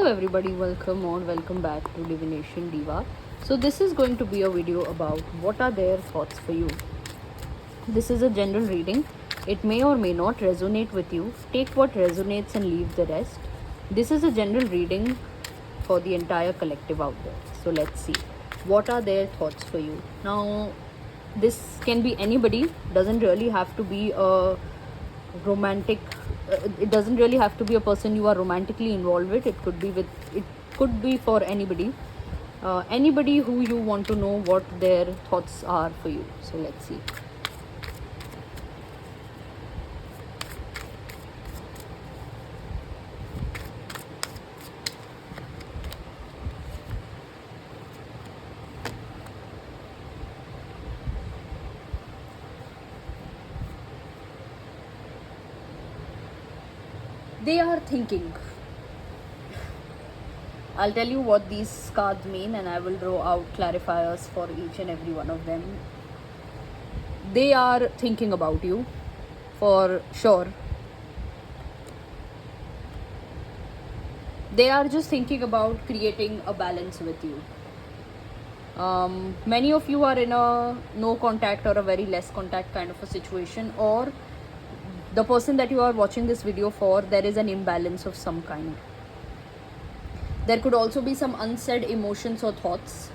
everybody, welcome or welcome back to Divination Diva. So this is going to be a video about what are their thoughts for you. This is a general reading. It may or may not resonate with you. Take what resonates and leave the rest. This is a general reading for the entire collective out there. So let's see. What are their thoughts for you? Now, this can be anybody. Doesn't really have to be a romantic it doesn't really have to be a person you are romantically involved with. It could be for anybody, anybody who you want to know what their thoughts are for you. So let's see. They are thinking. I'll tell you what these cards mean and I will draw out clarifiers for each and every one of them. They are thinking about you for sure. They are just thinking about creating a balance with you. Many of you are in a no contact or a very less contact kind of a situation, or the person that you are watching this video for, there is an imbalance of some kind. There could also be some unsaid emotions or thoughts,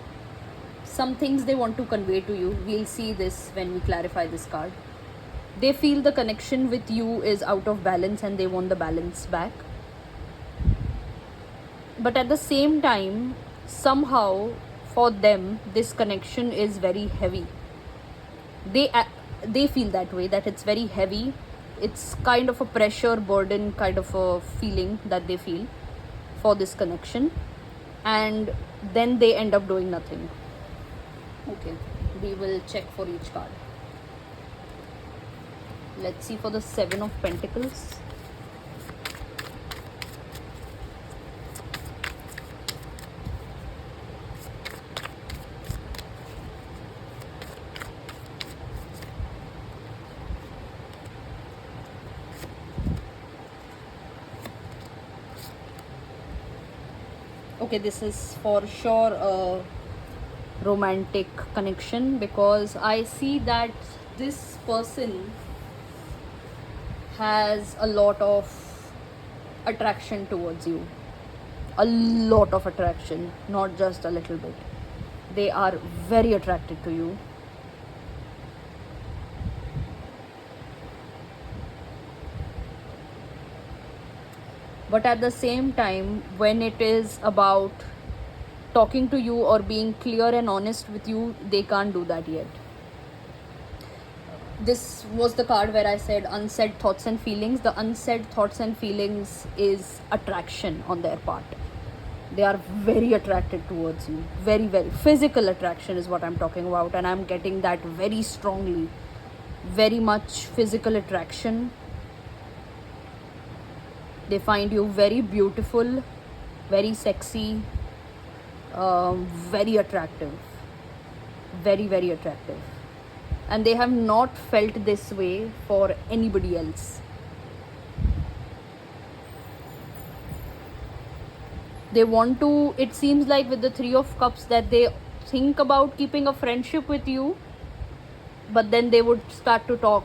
some things they want to convey to you. We'll see this when we clarify this card. They feel the connection with you is out of balance and they want the balance back. But at the same time, somehow for them this connection is very heavy. They feel that way, that it's very heavy. It's kind of a pressure, burden kind of a feeling that they feel for this connection, and then they end up doing nothing. Okay, we will check for each card. Let's see for the Seven of Pentacles. Okay, this is for sure a romantic connection, because I see that this person has a lot of attraction towards you. A lot of attraction, not just a little bit. They are very attracted to you. But at the same time, when it is about talking to you or being clear and honest with you, they can't do that yet. This was the card where I said unsaid thoughts and feelings. The unsaid thoughts and feelings is attraction on their part. They are very attracted towards you. Very, very physical attraction is what I'm talking about, and I'm getting that very strongly. Very much physical attraction. They find you very beautiful, very sexy, very attractive. Very, very attractive. And they have not felt this way for anybody else. They want to, it seems like with the Three of Cups, that they think about keeping a friendship with you, but then they would start to talk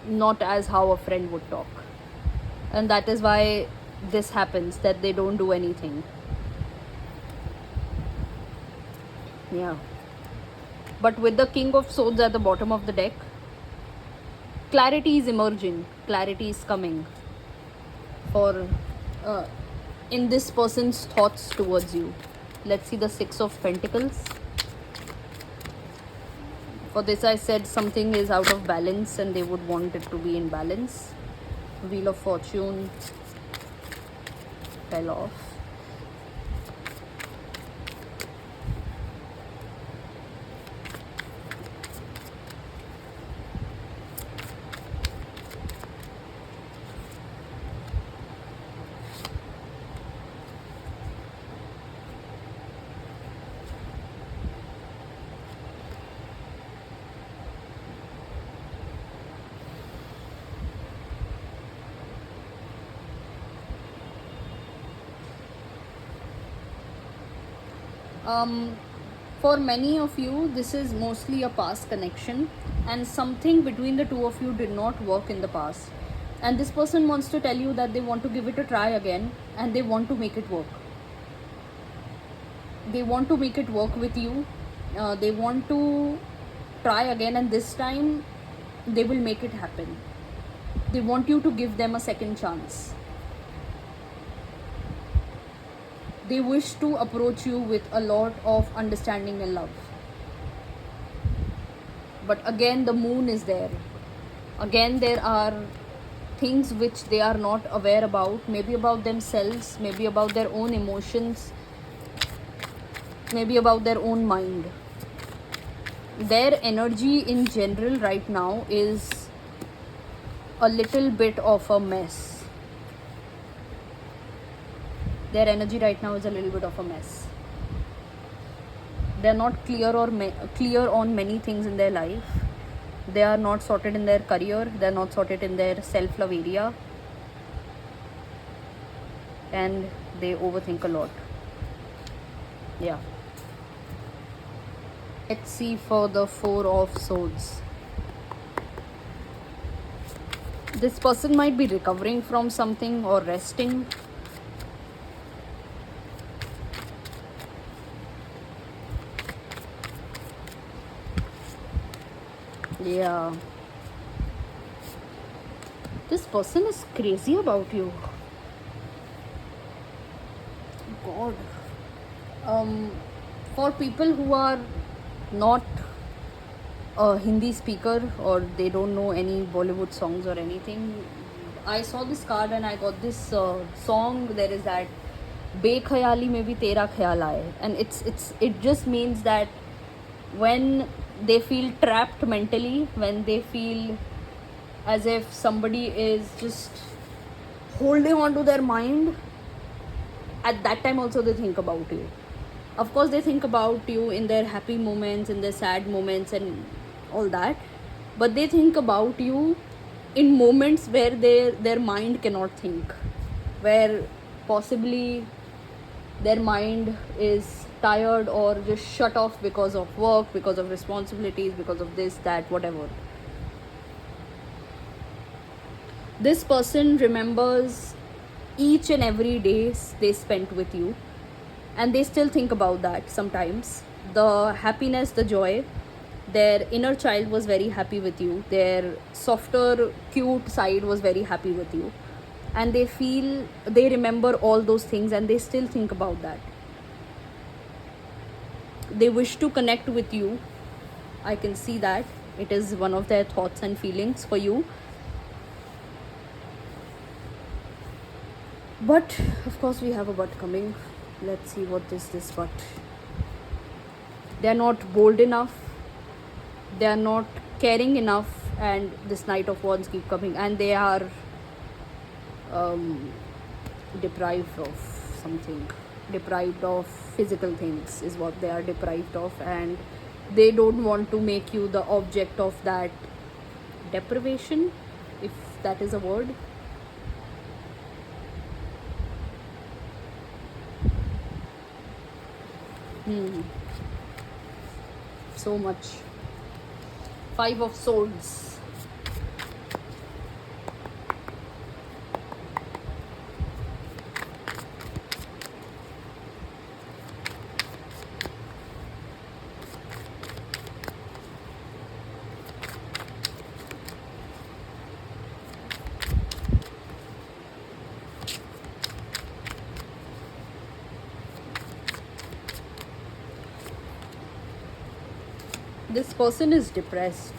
not as how a friend would talk. And that is why this happens, that they don't do anything. Yeah. But with the King of Swords at the bottom of the deck, clarity is emerging. Clarity is coming for in this person's thoughts towards you. Let's see the Six of Pentacles. For this I said something is out of balance and they would want it to be in balance. Wheel of Fortune fell off. um, for many of you this is mostly a past connection, and something between the two of you did not work in the past, and this person wants to tell you that they want to give it a try again, and they want to make it work. They want to make it work with you. They want to try again, and this time they will make it happen. They want you to give them a second chance. They wish to approach you with a lot of understanding and love. But again, the moon is there. Again, there are things which they are not aware about, maybe about themselves, maybe about their own emotions, maybe about their own mind. Their energy in general right now is a little bit of a mess. Their energy right now is a little bit of a mess. They're not clear clear on many things in their life. They are not sorted in their career. They're not sorted in their self-love area, and they overthink a lot. Yeah. Let's see for the Four of Swords. This person might be recovering from something or resting. Yeah. This person is crazy about you. God. For people who are not a Hindi speaker or they don't know any Bollywood songs or anything, I saw this card and I got this song. There is that Bekhayali mein bhi tera khayal aaye, and it just means that when they feel trapped mentally, when they feel as if somebody is just holding on to their mind, at that time also they think about you. Of course, they think about you in their happy moments, in their sad moments, and all that. But they think about you in moments where their mind cannot think, where possibly their mind is tired or just shut off because of work, because of responsibilities, because of this, that, whatever. This person remembers each and every day they spent with you, and they still think about that sometimes. The happiness, the joy. Their inner child was very happy with you. Their softer, cute side was very happy with you. And they remember all those things, and they still think about that. They wish to connect with you. I can see that. It is one of their thoughts and feelings for you. But, of course, we have a but coming. Let's see what is this but. They are not bold enough. They are not caring enough. And this Knight of Wands keep coming. And they are deprived of something. Deprived of physical things is what they are deprived of. And they don't want to make you the object of that deprivation, if that is a word. So much. Five of Swords. This person is depressed,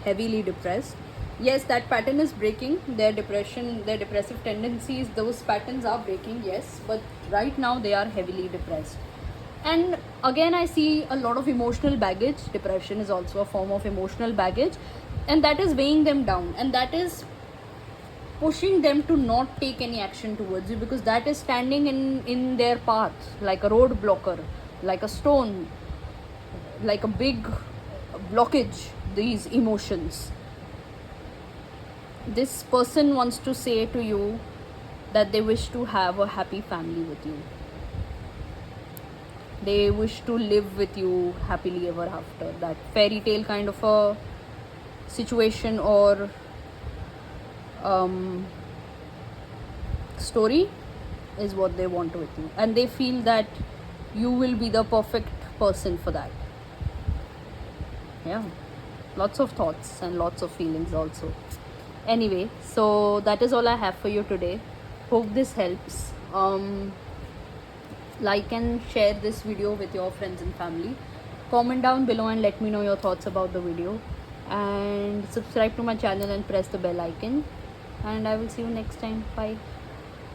heavily depressed. Yes, that pattern is breaking. Their depression, their depressive tendencies, those patterns are breaking, yes. But right now they are heavily depressed. And again, I see a lot of emotional baggage. Depression is also a form of emotional baggage. And that is weighing them down. And that is pushing them to not take any action towards you, because that is standing in their path like a road blocker, like a stone, like a big blockage, these emotions. This person wants to say to you that they wish to have a happy family with you. they wish to live with you happily ever after. That fairy tale kind of a situation or story is what they want with you, and they feel that you will be the perfect person for that. Yeah, lots of thoughts and lots of feelings also. Anyway, so that is all I have for you today. Hope this helps. Like and share this video with your friends and family. Comment down below and let me know your thoughts about the video, and subscribe to my channel and press the bell icon, and I will see you next time. Bye.